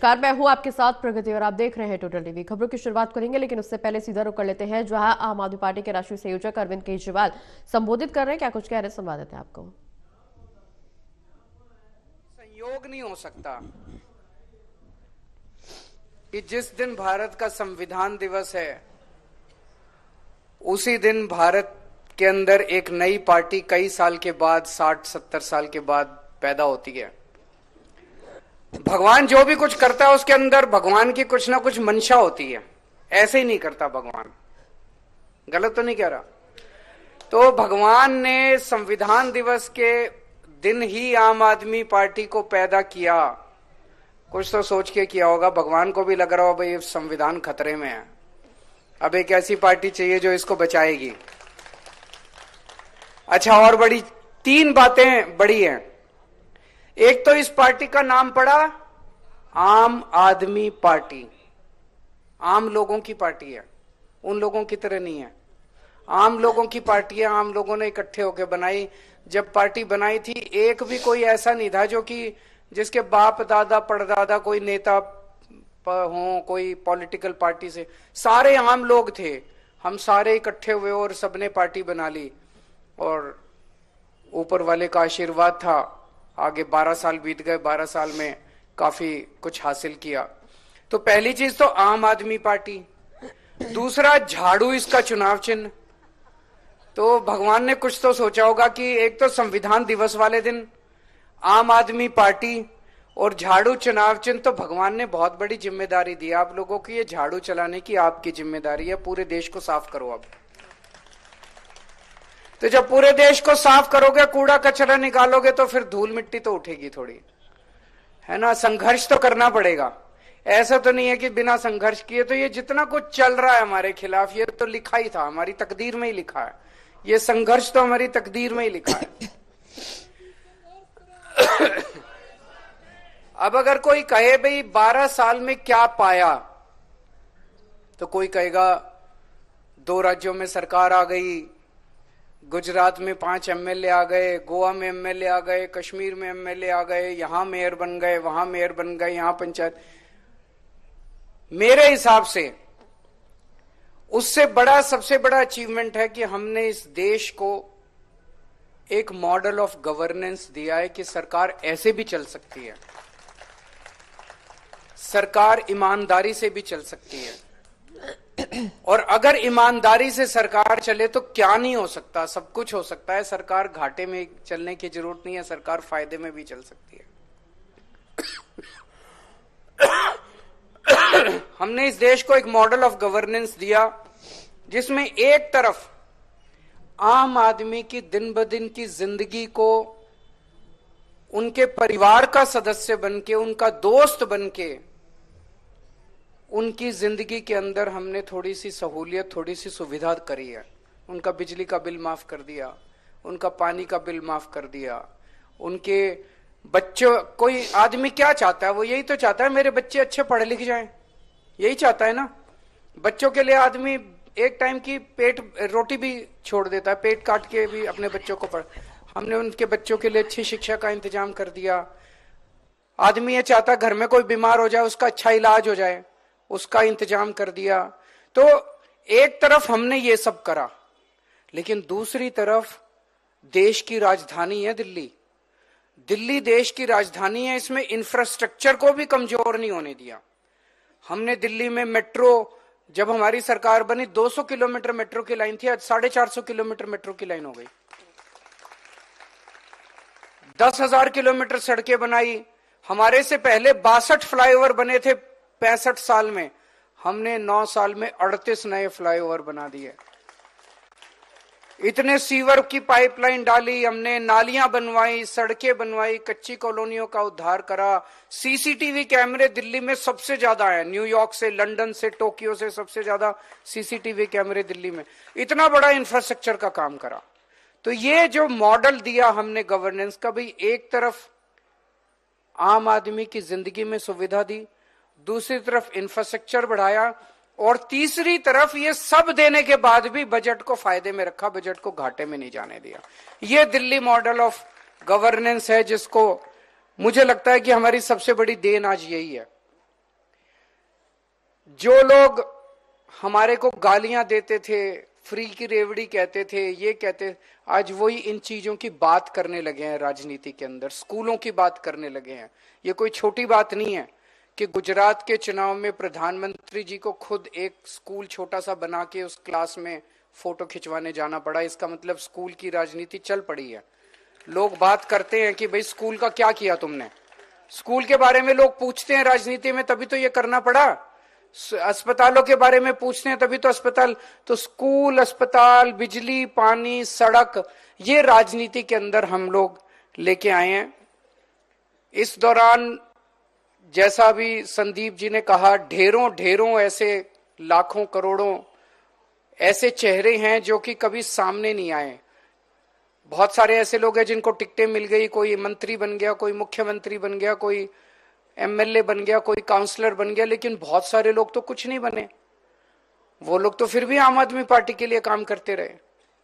Car मैं हूं आपके साथ प्रगति और आप देख रहे हैं टोटल टीवी। खबरों की शुरुआत करेंगे, लेकिन उससे पहले सीधा रुख कर लेते हैं जहां आम आदमी पार्टी के राष्ट्रीय संयोजक अरविंद केजरीवाल संबोधित कर रहे हैं। क्या कुछ कह रहे हैं, संवाद देते हैं आपको। संयोग नहीं हो सकता कि जिस दिन भारत का संविधान दिवस है उसी दिन भारत के अंदर एक नई पार्टी कई साल के बाद, 60-70 साल के बाद पैदा होती है। भगवान जो भी कुछ करता है उसके अंदर भगवान की कुछ ना कुछ मंशा होती है। ऐसे ही नहीं करता भगवान, गलत तो नहीं कह रहा। तो भगवान ने संविधान दिवस के दिन ही आम आदमी पार्टी को पैदा किया। कुछ तो सोच के किया होगा, भगवान को भी लग रहा हो भाई संविधान खतरे में है, अब एक ऐसी पार्टी चाहिए जो इसको बचाएगी। अच्छा, और बड़ी 3 बातें बड़ी हैं। एक तो इस पार्टी का नाम पड़ा आम आदमी पार्टी। आम लोगों की पार्टी है, उन लोगों की तरह नहीं है। आम लोगों की पार्टी है, आम लोगों ने इकट्ठे होकर बनाई। जब पार्टी बनाई थी एक भी कोई ऐसा नहीं था जो कि जिसके बाप दादा परदादा कोई नेता हो, कोई पॉलिटिकल पार्टी से। सारे आम लोग थे, हम सारे इकट्ठे हुए और सबने पार्टी बना ली और ऊपर वाले का आशीर्वाद था। आगे 12 साल बीत गए, 12 साल में काफी कुछ हासिल किया। तो पहली चीज तो आम आदमी पार्टी। दूसरा, झाड़ू इसका चुनाव चिन्ह। तो भगवान ने कुछ तो सोचा होगा कि एक तो संविधान दिवस वाले दिन आम आदमी पार्टी और झाड़ू चुनाव चिन्ह। तो भगवान ने बहुत बड़ी जिम्मेदारी दी आप लोगों की, ये झाड़ू चलाने की आपकी जिम्मेदारी है। पूरे देश को साफ करो अब। तो जब पूरे देश को साफ करोगे, कूड़ा कचरा निकालोगे, तो फिर धूल मिट्टी तो उठेगी थोड़ी, है ना। संघर्ष तो करना पड़ेगा। ऐसा तो नहीं है कि बिना संघर्ष किए। तो ये जितना कुछ चल रहा है हमारे खिलाफ, ये तो लिखा ही था, हमारी तकदीर में ही लिखा है। ये संघर्ष तो हमारी तकदीर में ही लिखा है। अब अगर कोई कहे भाई 12 साल में क्या पाया, तो कोई कहेगा 2 राज्यों में सरकार आ गई, गुजरात में 5 एमएलए आ गए, गोवा में एमएलए आ गए, कश्मीर में एमएलए आ गए, यहां मेयर बन गए, वहां मेयर बन गए, यहां पंचायत। मेरे हिसाब से उससे बड़ा, सबसे बड़ा अचीवमेंट है कि हमने इस देश को एक मॉडल ऑफ गवर्नेंस दिया है कि सरकार ऐसे भी चल सकती है, सरकार ईमानदारी से भी चल सकती है। और अगर ईमानदारी से सरकार चले तो क्या नहीं हो सकता, सब कुछ हो सकता है। सरकार घाटे में चलने की जरूरत नहीं है, सरकार फायदे में भी चल सकती है। हमने इस देश को एक मॉडल ऑफ गवर्नेंस दिया जिसमें एक तरफ आम आदमी की दिन ब दिन की जिंदगी को उनके परिवार का सदस्य बनके, उनका दोस्त बनके, उनकी जिंदगी के अंदर हमने थोड़ी सी सहूलियत, थोड़ी सी सुविधा करी है। उनका बिजली का बिल माफ कर दिया, उनका पानी का बिल माफ कर दिया, उनके बच्चों, कोई आदमी क्या चाहता है, वो यही तो चाहता है मेरे बच्चे अच्छे पढ़े लिख जाएं, यही चाहता है ना। बच्चों के लिए आदमी एक टाइम की पेट रोटी भी छोड़ देता है, पेट काट के भी अपने बच्चों को पढ़। हमने उनके बच्चों के लिए अच्छी शिक्षा का इंतजाम कर दिया। आदमी ये चाहता है घर में कोई बीमार हो जाए उसका अच्छा इलाज हो जाए, उसका इंतजाम कर दिया। तो एक तरफ हमने ये सब करा, लेकिन दूसरी तरफ देश की राजधानी है दिल्ली। दिल्ली देश की राजधानी है, इसमें इंफ्रास्ट्रक्चर को भी कमजोर नहीं होने दिया। हमने दिल्ली में मेट्रो, जब हमारी सरकार बनी 200 किलोमीटर मेट्रो की लाइन थी, आज 450 किलोमीटर मेट्रो की लाइन हो गई। 10,000 किलोमीटर सड़कें बनाई। हमारे से पहले 62 फ्लाईओवर बने थे 65 साल में, हमने 9 साल में 38 नए फ्लाईओवर बना दिए। इतने सीवर की पाइपलाइन डाली हमने, नालियां बनवाई, सड़कें बनवाई, कच्ची कॉलोनियों का उद्धार करा। सीसीटीवी कैमरे दिल्ली में सबसे ज्यादा है, न्यूयॉर्क से, लंदन से, टोक्यो से सबसे ज्यादा सीसीटीवी कैमरे दिल्ली में। इतना बड़ा इंफ्रास्ट्रक्चर का काम करा। तो ये जो मॉडल दिया हमने गवर्नेंस का, भाई एक तरफ आम आदमी की जिंदगी में सुविधा दी, दूसरी तरफ इंफ्रास्ट्रक्चर बढ़ाया, और तीसरी तरफ ये सब देने के बाद भी बजट को फायदे में रखा, बजट को घाटे में नहीं जाने दिया। ये दिल्ली मॉडल ऑफ गवर्नेंस है, जिसको मुझे लगता है कि हमारी सबसे बड़ी देन आज यही है। जो लोग हमारे को गालियां देते थे, फ्री की रेवड़ी कहते थे, ये कहते, आज वही इन चीजों की बात करने लगे हैं राजनीति के अंदर, स्कूलों की बात करने लगे हैं। ये कोई छोटी बात नहीं है कि गुजरात के चुनाव में प्रधानमंत्री जी को खुद एक स्कूल छोटा सा बना के उस क्लास में फोटो खिंचवाने जाना पड़ा। इसका मतलब स्कूल की राजनीति चल पड़ी है। लोग बात करते हैं कि भाई स्कूल का क्या किया तुमने, स्कूल के बारे में लोग पूछते हैं राजनीति में, तभी तो ये करना पड़ा। अस्पतालों के बारे में पूछते हैं तभी तो अस्पताल, तो स्कूल, अस्पताल, बिजली, पानी, सड़क, ये राजनीति के अंदर हम लोग लेके आए हैं। इस दौरान जैसा भी संदीप जी ने कहा, ढेरों ढेरों ऐसे लाखों करोड़ों ऐसे चेहरे हैं जो कि कभी सामने नहीं आए। बहुत सारे ऐसे लोग हैं जिनको टिकटें मिल गई, कोई मंत्री बन गया, कोई मुख्यमंत्री बन गया, कोई एमएलए बन गया, कोई काउंसलर बन गया, लेकिन बहुत सारे लोग तो कुछ नहीं बने। वो लोग तो फिर भी आम आदमी पार्टी के लिए काम करते रहे।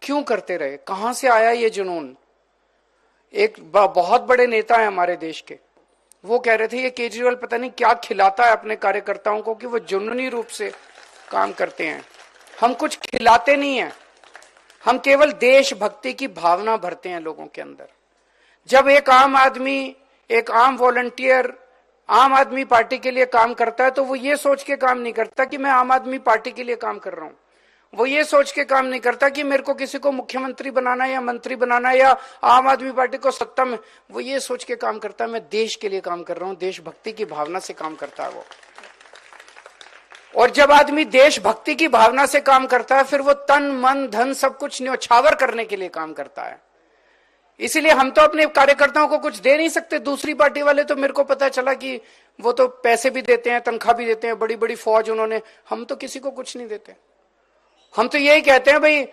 क्यों करते रहे? कहां से आया ये जुनून? एक बहुत बड़े नेता है हमारे देश के, वो कह रहे थे ये केजरीवाल पता नहीं क्या खिलाता है अपने कार्यकर्ताओं को कि वो जुनूनी रूप से काम करते हैं। हम कुछ खिलाते नहीं हैं, हम केवल देशभक्ति की भावना भरते हैं लोगों के अंदर। जब एक आम आदमी, एक आम वॉलंटियर आम आदमी पार्टी के लिए काम करता है तो वो ये सोच के काम नहीं करता कि मैं आम आदमी पार्टी के लिए काम कर रहा हूं। वो ये सोच के काम नहीं करता कि मेरे को किसी को मुख्यमंत्री बनाना या मंत्री बनाना या आम आदमी पार्टी को सत्ता में, वो ये सोच के काम करता है मैं देश के लिए काम कर रहा हूं, देशभक्ति की भावना से काम करता है वो। और जब आदमी देशभक्ति की भावना से काम करता है फिर वो तन मन धन सब कुछ न्यौछावर करने के लिए काम करता है। इसीलिए हम तो अपने कार्यकर्ताओं को कुछ दे नहीं सकते। दूसरी पार्टी वाले तो मेरे को पता चला कि वो तो पैसे भी देते हैं, तनख्वाह भी देते हैं, बड़ी बड़ी फौज उन्होंने। हम तो किसी को कुछ नहीं देते। हम तो यही कहते हैं भाई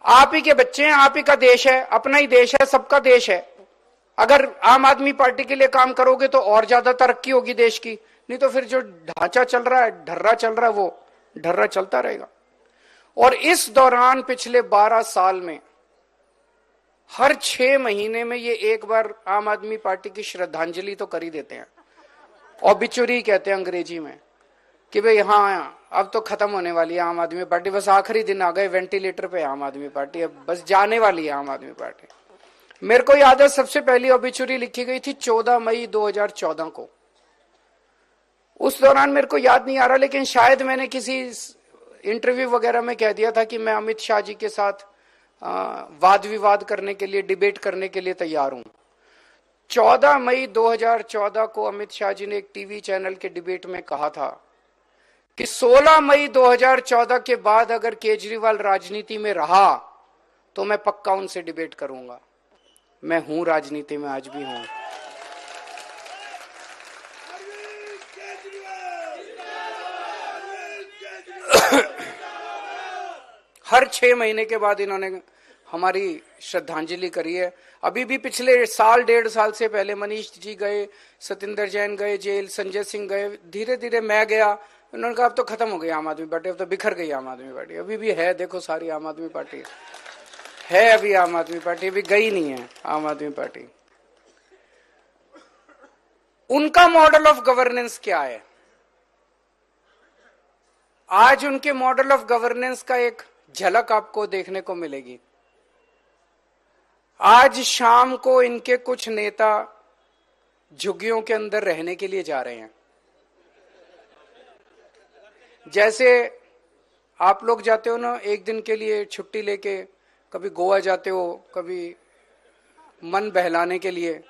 आप ही के बच्चे हैं, आप ही का देश है, अपना ही देश है, सबका देश है। अगर आम आदमी पार्टी के लिए काम करोगे तो और ज्यादा तरक्की होगी देश की, नहीं तो फिर जो ढांचा चल रहा है, ढर्रा चल रहा है, वो ढर्रा चलता रहेगा। और इस दौरान पिछले 12 साल में हर 6 महीने में ये एक बार आम आदमी पार्टी की श्रद्धांजलि तो कर ही देते हैं। ऑबिचुरी कहते हैं अंग्रेजी में कि भाई हाँ अब तो खत्म होने वाली है आम आदमी पार्टी, बस आखिरी दिन आ गए, वेंटिलेटर पे आम आदमी पार्टी, अब बस जाने वाली है आम आदमी पार्टी। मेरे को याद है सबसे पहली ऑबिचुरी लिखी गई थी 14 मई 2014 को। उस दौरान मेरे को याद नहीं आ रहा, लेकिन शायद मैंने किसी इंटरव्यू वगैरह में कह दिया था कि मैं अमित शाह जी के साथ वाद विवाद करने के लिए, डिबेट करने के लिए तैयार हूं। 14 मई 2014 को अमित शाह जी ने एक टीवी चैनल के डिबेट में कहा था कि 16 मई 2014 के बाद अगर केजरीवाल राजनीति में रहा तो मैं पक्का उनसे डिबेट करूंगा। मैं हूं राजनीति में, आज भी हूं। हर 6 महीने के बाद इन्होंने हमारी श्रद्धांजलि करी है। अभी भी पिछले साल, 1.5 साल से पहले मनीष जी गए, सतिंदर जैन गए जेल, संजय सिंह गए, धीरे धीरे मैं गया। उन्होंने कहा अब तो खत्म हो गई आम आदमी पार्टी, अब तो बिखर गई आम आदमी पार्टी। अभी भी है, देखो सारी आम आदमी पार्टी है, अभी आम आदमी पार्टी अभी गई नहीं है आम आदमी पार्टी। उनका मॉडल ऑफ गवर्नेंस क्या है? आज उनके मॉडल ऑफ गवर्नेंस का एक झलक आपको देखने को मिलेगी। आज शाम को इनके कुछ नेता झुग्गियों के अंदर रहने के लिए जा रहे हैं। जैसे आप लोग जाते हो ना एक दिन के लिए छुट्टी लेके, कभी गोवा जाते हो, कभी मन बहलाने के लिए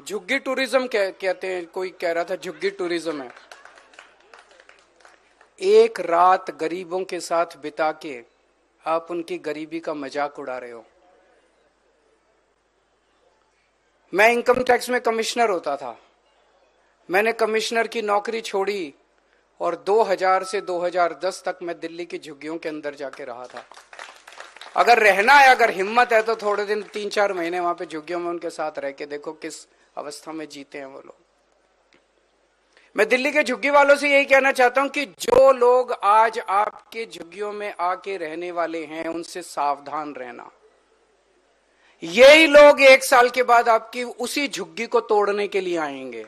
झुग्गी टूरिज्म कहते हैं। कोई कह रहा था झुग्गी टूरिज्म है। एक रात गरीबों के साथ बिता के आप उनकी गरीबी का मजाक उड़ा रहे हो। मैं इनकम टैक्स में कमिश्नर होता था। मैंने कमिश्नर की नौकरी छोड़ी और 2000 से 2010 तक मैं दिल्ली की झुग्गियों के अंदर जाके रहा था। अगर रहना है, अगर हिम्मत है तो थोड़े दिन, 3-4 महीने वहां पे झुग्गियों में उनके साथ रह के देखो किस अवस्था में जीते हैं वो लोग। मैं दिल्ली के झुग्गी वालों से यही कहना चाहता हूं कि जो लोग आज आपके झुग्गियों में आके रहने वाले हैं उनसे सावधान रहना। यही लोग 1 साल के बाद आपकी उसी झुग्गी को तोड़ने के लिए आएंगे।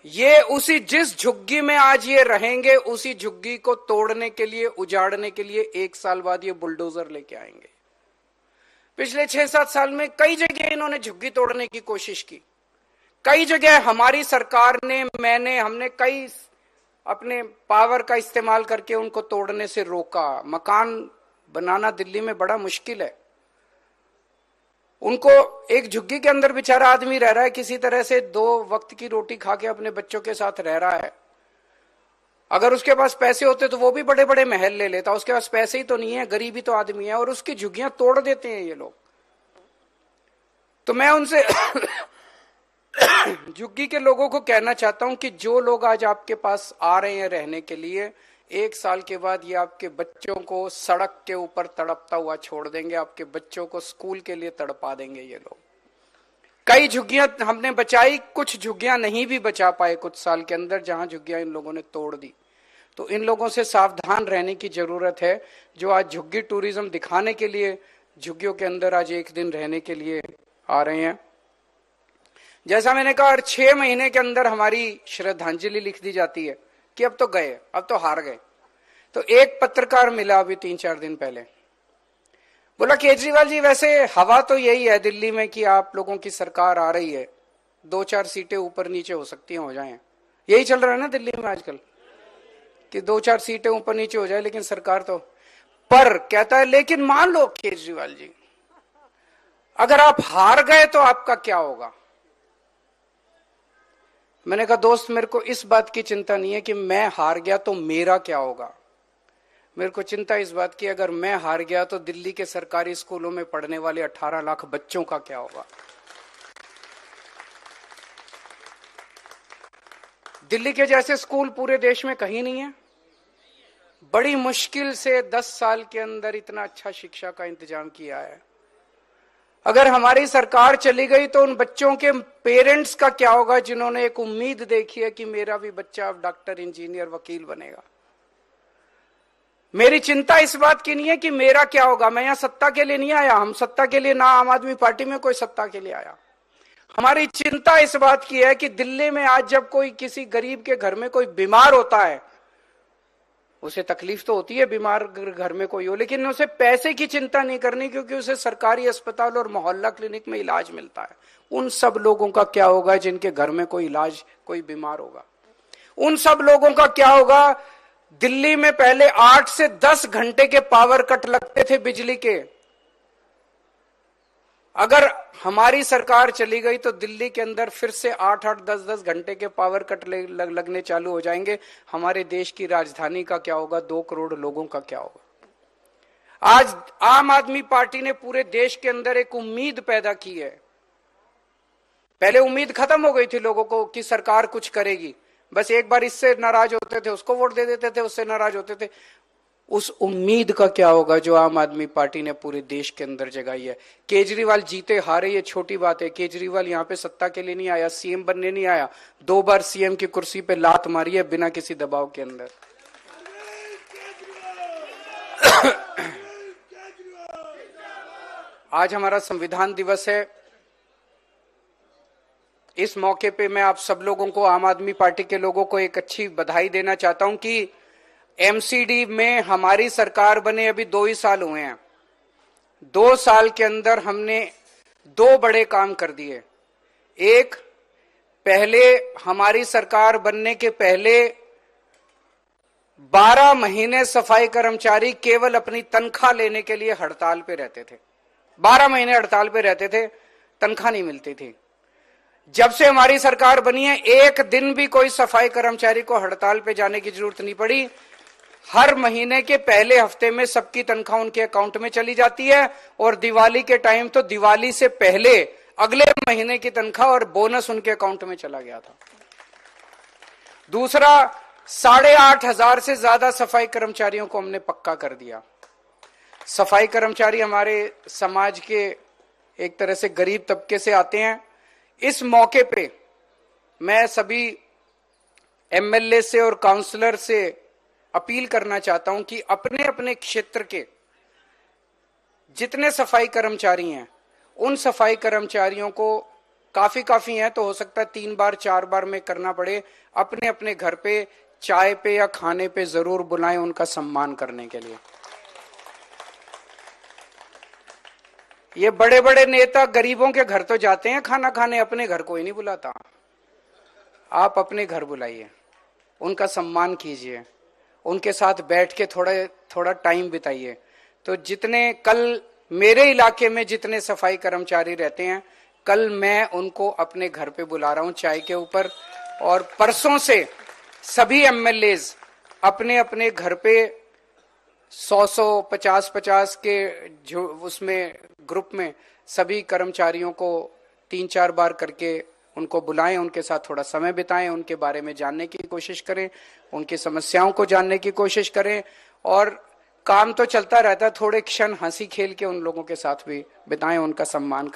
ये उसी जिस झुग्गी में आज ये रहेंगे, उसी झुग्गी को तोड़ने के लिए, उजाड़ने के लिए 1 साल बाद ये बुलडोजर लेके आएंगे। पिछले 6-7 साल में कई जगह इन्होंने झुग्गी तोड़ने की कोशिश की। कई जगह हमारी सरकार ने, हमने कई अपने पावर का इस्तेमाल करके उनको तोड़ने से रोका। मकान बनाना दिल्ली में बड़ा मुश्किल है। उनको एक झुग्गी के अंदर बेचारा आदमी रह रहा है, किसी तरह से 2 वक्त की रोटी खा के अपने बच्चों के साथ रह रहा है। अगर उसके पास पैसे होते तो वो भी बड़े बड़े महल ले लेता। उसके पास पैसे ही तो नहीं है, गरीबी तो आदमी है, और उसकी झुग्गियां तोड़ देते हैं ये लोग। तो मैं उनसे झुग्गी के लोगों को कहना चाहता हूं कि जो लोग आज आपके पास आ रहे हैं रहने के लिए, 1 साल के बाद ये आपके बच्चों को सड़क के ऊपर तड़पता हुआ छोड़ देंगे। आपके बच्चों को स्कूल के लिए तड़पा देंगे ये लोग। कई झुग्गियां हमने बचाई, कुछ झुग्गियां नहीं भी बचा पाए कुछ साल के अंदर, जहां झुग्गियां इन लोगों ने तोड़ दी। तो इन लोगों से सावधान रहने की जरूरत है, जो आज झुग्गी टूरिज्म दिखाने के लिए झुग्गियों के अंदर आज 1 दिन रहने के लिए आ रहे हैं। जैसा मैंने कहा, हर 6 महीने के अंदर हमारी श्रद्धांजलि लिख दी जाती है कि अब तो गए, अब तो हार गए। तो एक पत्रकार मिला अभी 3-4 दिन पहले, बोला केजरीवाल जी वैसे हवा तो यही है दिल्ली में कि आप लोगों की सरकार आ रही है, 2-4 सीटें ऊपर नीचे हो सकती हैं, हो जाएं। यही चल रहा है ना दिल्ली में आजकल कि 2-4 सीटें ऊपर नीचे हो जाए, लेकिन सरकार तो। पर कहता है लेकिन मान लो केजरीवाल जी, अगर आप हार गए तो आपका क्या होगा? मैंने कहा दोस्त, मेरे को इस बात की चिंता नहीं है कि मैं हार गया तो मेरा क्या होगा। मेरे को चिंता इस बात की, अगर मैं हार गया तो दिल्ली के सरकारी स्कूलों में पढ़ने वाले 18 लाख बच्चों का क्या होगा। दिल्ली के जैसे स्कूल पूरे देश में कहीं नहीं है। बड़ी मुश्किल से 10 साल के अंदर इतना अच्छा शिक्षा का इंतजाम किया है। अगर हमारी सरकार चली गई तो उन बच्चों के पेरेंट्स का क्या होगा, जिन्होंने एक उम्मीद देखी है कि मेरा भी बच्चा अब डॉक्टर, इंजीनियर, वकील बनेगा। मेरी चिंता इस बात की नहीं है कि मेरा क्या होगा। मैं यहां सत्ता के लिए नहीं आया, हम सत्ता के लिए, ना आम आदमी पार्टी में कोई सत्ता के लिए आया। हमारी चिंता इस बात की है कि दिल्ली में आज जब कोई किसी गरीब के घर में कोई बीमार होता है, उसे तकलीफ तो होती है बीमार घर में कोई हो, लेकिन उसे पैसे की चिंता नहीं करनी, क्योंकि उसे सरकारी अस्पताल और मोहल्ला क्लिनिक में इलाज मिलता है। उन सब लोगों का क्या होगा जिनके घर में कोई इलाज, कोई बीमार होगा? उन सब लोगों का क्या होगा? दिल्ली में पहले 8 से 10 घंटे के पावर कट लगते थे बिजली के। अगर हमारी सरकार चली गई तो दिल्ली के अंदर फिर से 8-8, 10-10 घंटे के पावर कट लगने चालू हो जाएंगे। हमारे देश की राजधानी का क्या होगा? 2 करोड़ लोगों का क्या होगा? आज आम आदमी पार्टी ने पूरे देश के अंदर एक उम्मीद पैदा की है। पहले उम्मीद खत्म हो गई थी लोगों को कि सरकार कुछ करेगी, बस एक बार इससे नाराज होते थे उसको वोट दे देते थे, उससे नाराज होते थे। उस उम्मीद का क्या होगा जो आम आदमी पार्टी ने पूरे देश के अंदर जगाई है? केजरीवाल जीते हारे ये छोटी बात है। केजरीवाल यहां पे सत्ता के लिए नहीं आया, सीएम बनने नहीं आया। 2 बार सीएम की कुर्सी पे लात मारी है बिना किसी दबाव के अंदर। आज हमारा संविधान दिवस है। इस मौके पे मैं आप सब लोगों को, आम आदमी पार्टी के लोगों को एक अच्छी बधाई देना चाहता हूं कि एमसीडी में हमारी सरकार बने अभी 2 ही साल हुए हैं। 2 साल के अंदर हमने 2 बड़े काम कर दिए। एक, पहले हमारी सरकार बनने के पहले 12 महीने सफाई कर्मचारी केवल अपनी तनख्वाह लेने के लिए हड़ताल पे रहते थे। 12 महीने हड़ताल पे रहते थे, तनख्वाह नहीं मिलती थी। जब से हमारी सरकार बनी है, एक दिन भी कोई सफाई कर्मचारी को हड़ताल पे जाने की जरूरत नहीं पड़ी। हर महीने के पहले हफ्ते में सबकी तनख्वाह उनके अकाउंट में चली जाती है, और दिवाली के टाइम तो दिवाली से पहले अगले महीने की तनख्वाह और बोनस उनके अकाउंट में चला गया था। दूसरा, 8,500 से ज्यादा सफाई कर्मचारियों को हमने पक्का कर दिया। सफाई कर्मचारी हमारे समाज के एक तरह से गरीब तबके से आते हैं। इस मौके पे मैं सभी एमएलए से और काउंसलर से अपील करना चाहता हूं कि अपने अपने क्षेत्र के जितने सफाई कर्मचारी हैं, उन सफाई कर्मचारियों को काफी है, तो हो सकता है 3 बार 4 बार में करना पड़े। अपने अपने घर पे चाय पे या खाने पे जरूर बुलाएं उनका सम्मान करने के लिए। ये बड़े बड़े नेता गरीबों के घर तो जाते हैं खाना खाने, अपने घर कोई नहीं बुलाता। आप अपने घर बुलाइए, उनका सम्मान कीजिए, उनके साथ बैठ के थोड़ा टाइम बिताइए। तो जितने कल मेरे इलाके में जितने सफाई कर्मचारी रहते हैं, कल मैं उनको अपने घर पे बुला रहा हूं चाय के ऊपर। और परसों से सभी एमएलएज अपने अपने घर पे 100 50 के जो उसमें ग्रुप में सभी कर्मचारियों को 3-4 बार करके उनको बुलाएं, उनके साथ थोड़ा समय बिताएं, उनके बारे में जानने की कोशिश करें, उनकी समस्याओं को जानने की कोशिश करें। और काम तो चलता रहता है, थोड़े क्षण हंसी खेल के उन लोगों के साथ भी बिताएं, उनका सम्मान करें।